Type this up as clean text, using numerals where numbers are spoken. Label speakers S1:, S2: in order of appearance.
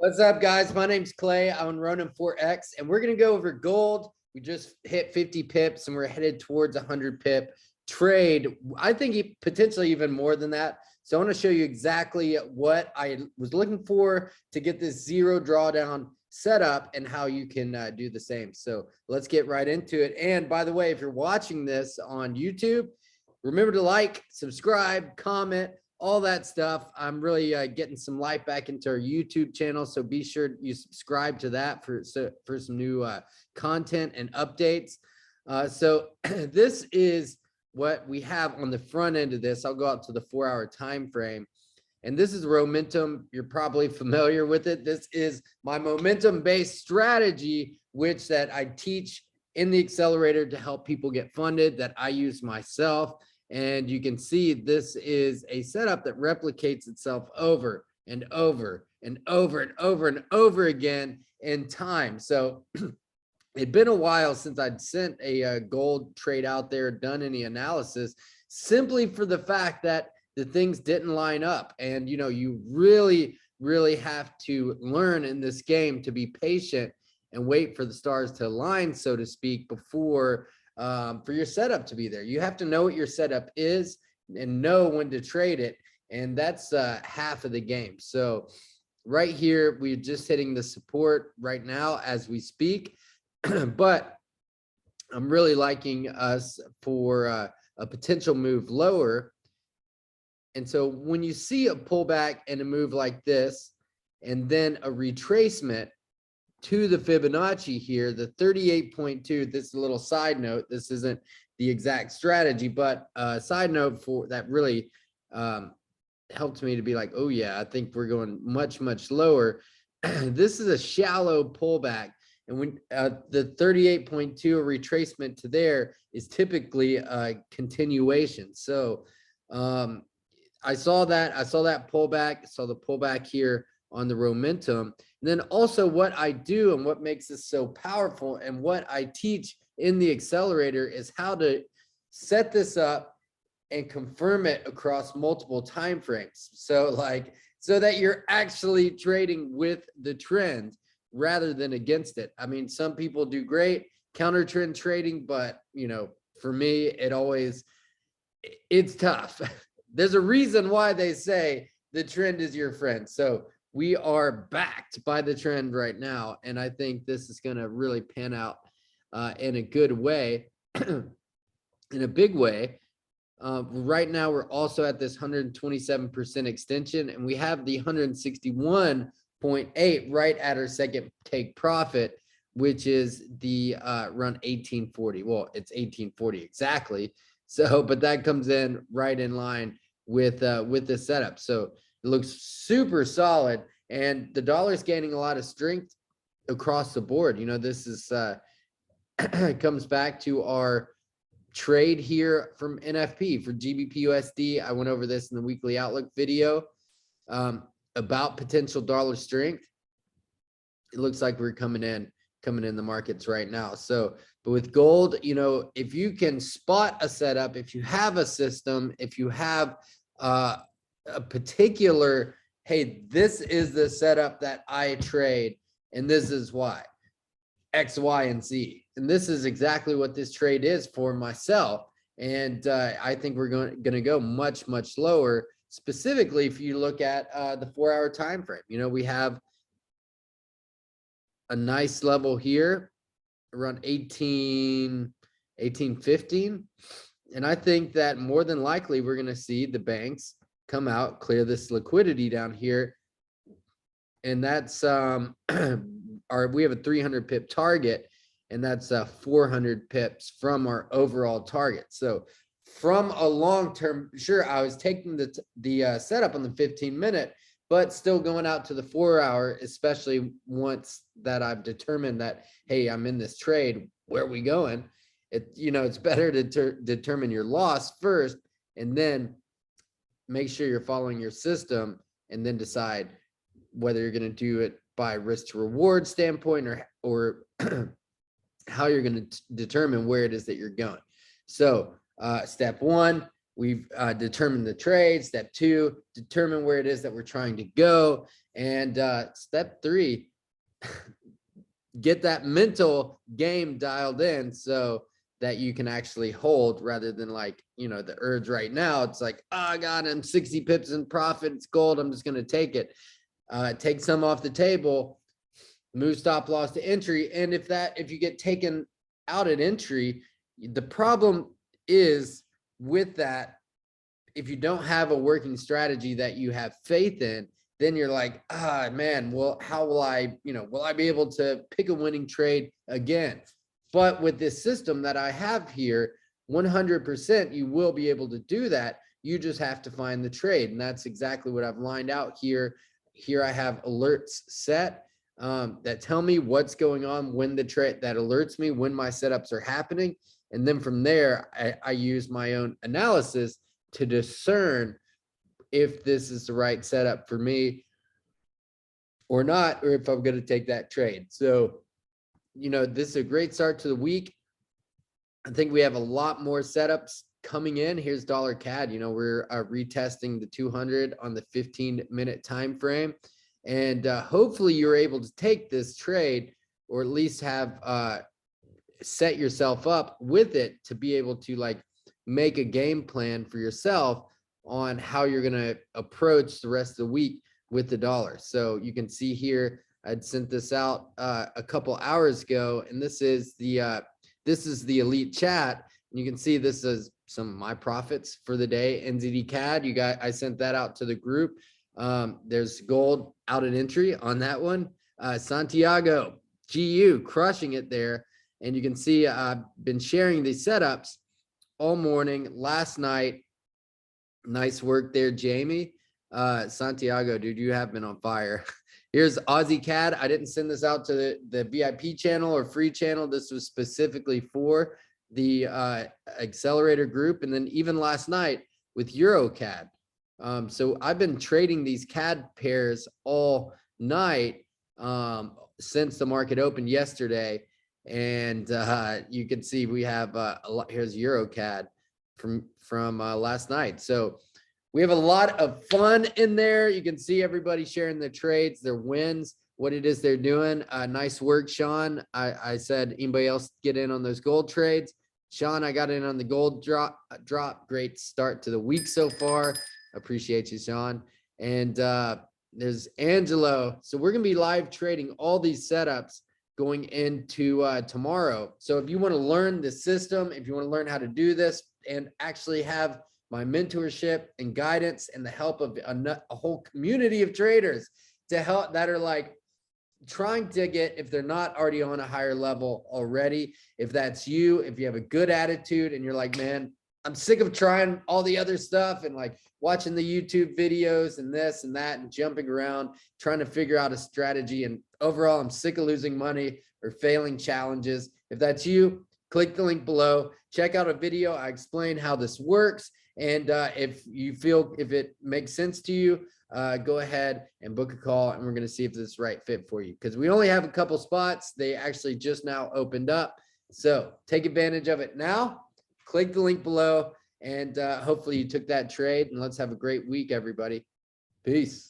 S1: What's up, guys? My name's Clay. I'm on Ronin 4X, and we're going to go over gold. We just hit 50 pips, and we're headed towards 100 pip trade. I think potentially even more than that. So I want to show you exactly what I was looking for to get this zero drawdown set up and how you can do the same. So let's get right into it. And by the way, if you're watching this on YouTube, remember to like, subscribe, comment, all that stuff. I'm really getting some life back into our YouTube channel, so be sure you subscribe to that for some new content and updates. So this is what we have on the front end of this. I'll go out to the 4-hour time frame, and this is momentum. You're probably familiar with it. This is my momentum-based strategy, which that I teach in the accelerator to help people get funded, that I use myself. And you can see this is a setup that replicates itself over and over and over and over and over again in time. So it'd been a while since I'd sent a gold trade out there, done any analysis, simply for the fact that the things didn't line up. And, you know, you really, really have to learn in this game to be patient and wait for the stars to align, so to speak, before for your setup to be there. You have to know what your setup is and know when to trade it. And that's half of the game. So right here, we're just hitting the support right now as we speak. But I'm really liking us for a potential move lower. And so when you see a pullback and a move like this, and then a retracement to the Fibonacci here, the 38.2, this is a little side note. This isn't the exact strategy, but side note for that really helped me to be like, oh yeah, I think we're going much, much lower. This is a shallow pullback. And when the 38.2 retracement to there is typically a continuation. So I saw that pullback, saw the pullback here on the momentum. And then also what I do and what makes this so powerful and what I teach in the accelerator is how to set this up and confirm it across multiple time frames. So that you're actually trading with the trend rather than against it. I mean, some people do great counter trend trading, but you know, for me, it's tough. There's a reason why they say the trend is your friend. So we are backed by the trend right now. And I think this is going to really pan out in a good way, in a big way. Right now, we're also at this 127% extension, and we have the 161.8 right at our second take profit, which is the run 1840. Well, it's 1840 exactly. So, but that comes in right in line with the setup. So it looks super solid, and the dollar is gaining a lot of strength across the board. You know, this is comes back to our trade here from NFP for GBP USD. I went over this in the weekly outlook video about potential dollar strength. It looks like we're coming in the markets right now. So, but with gold, you know, if you can spot a setup, if you have a system, if you have a particular, hey, this is the setup that I trade, and this is why, X, Y, and Z. And this is exactly what this trade is for myself. And I think we're going to go much, much lower, specifically if you look at the 4-hour time frame. You know, we have a nice level here around 1815. And I think that more than likely we're going to see the banks come out, clear this liquidity down here. And that's we have a 300 pip target, and that's 400 pips from our overall target. So from a long term, sure, I was taking the setup on the 15-minute, but still going out to the 4-hour, especially once that I've determined that, hey, I'm in this trade, where are we going? It's better to determine your loss first, and then make sure you're following your system, and then decide whether you're going to do it by risk to reward standpoint or how you're going to determine where it is that you're going. So step one, We've determined the trade. Step 2, determine where it is that we're trying to go. And step 3, get that mental game dialed in so that you can actually hold, rather than like, the urge right now. It's like, oh God, I'm 60 pips in profit. It's gold. I'm just going to take it. Take some off the table, move stop loss to entry. And if you get taken out at entry, the problem is with that, if you don't have a working strategy that you have faith in, then you're like, man, well, how will I, will I be able to pick a winning trade again? But with this system that I have here, 100% you will be able to do that. You just have to find the trade. And that's exactly what I've lined out here. Here I have alerts set that tell me what's going on when the trade, that alerts me when my setups are happening. And then from there, I use my own analysis to discern if this is the right setup for me or not, or if I'm going to take that trade. So, this is a great start to the week. I think we have a lot more setups coming in. Here's dollar CAD. We're retesting the 200 on the 15-minute time frame. And hopefully you're able to take this trade, or at least have set yourself up with it to be able to like make a game plan for yourself on how you're going to approach the rest of the week with the dollar. So you can see here, I'd sent this out a couple hours ago, and this is the elite chat. And you can see this is some of my profits for the day. NZD CAD, I sent that out to the group. There's gold out at entry on that one. Santiago GU crushing it there. And you can see I've been sharing these setups all morning. Last night, nice work there, Jamie. Santiago, dude, you have been on fire. Here's Aussie CAD. I didn't send this out to the VIP channel or free channel. This was specifically for the accelerator group. And then even last night with Euro CAD. So I've been trading these CAD pairs all night since the market opened yesterday. And you can see we have a lot. Here's Euro CAD from last night. So we have a lot of fun in there. You can see everybody sharing their trades, their wins, what it is they're doing. Nice work, Sean. I said, anybody else get in on those gold trades? Sean, I got in on the gold drop. Great start to the week so far. Appreciate you, Sean. And there's Angelo. So we're going to be live trading all these setups going into tomorrow. So if you want to learn the system, if you want to learn how to do this and actually have my mentorship and guidance and the help of a whole community of traders to help that are like trying to get, if they're not already on a higher level already, if that's you, if you have a good attitude and you're like, man, I'm sick of trying all the other stuff and like watching the YouTube videos and this and that and jumping around, trying to figure out a strategy. And overall, I'm sick of losing money or failing challenges. If that's you, click the link below, check out a video. I explain how this works. And if it makes sense to you, go ahead and book a call and we're going to see if this is the right fit for you. Because we only have a couple spots. They actually just now opened up. So take advantage of it now. Click the link below and hopefully you took that trade, and let's have a great week, everybody. Peace.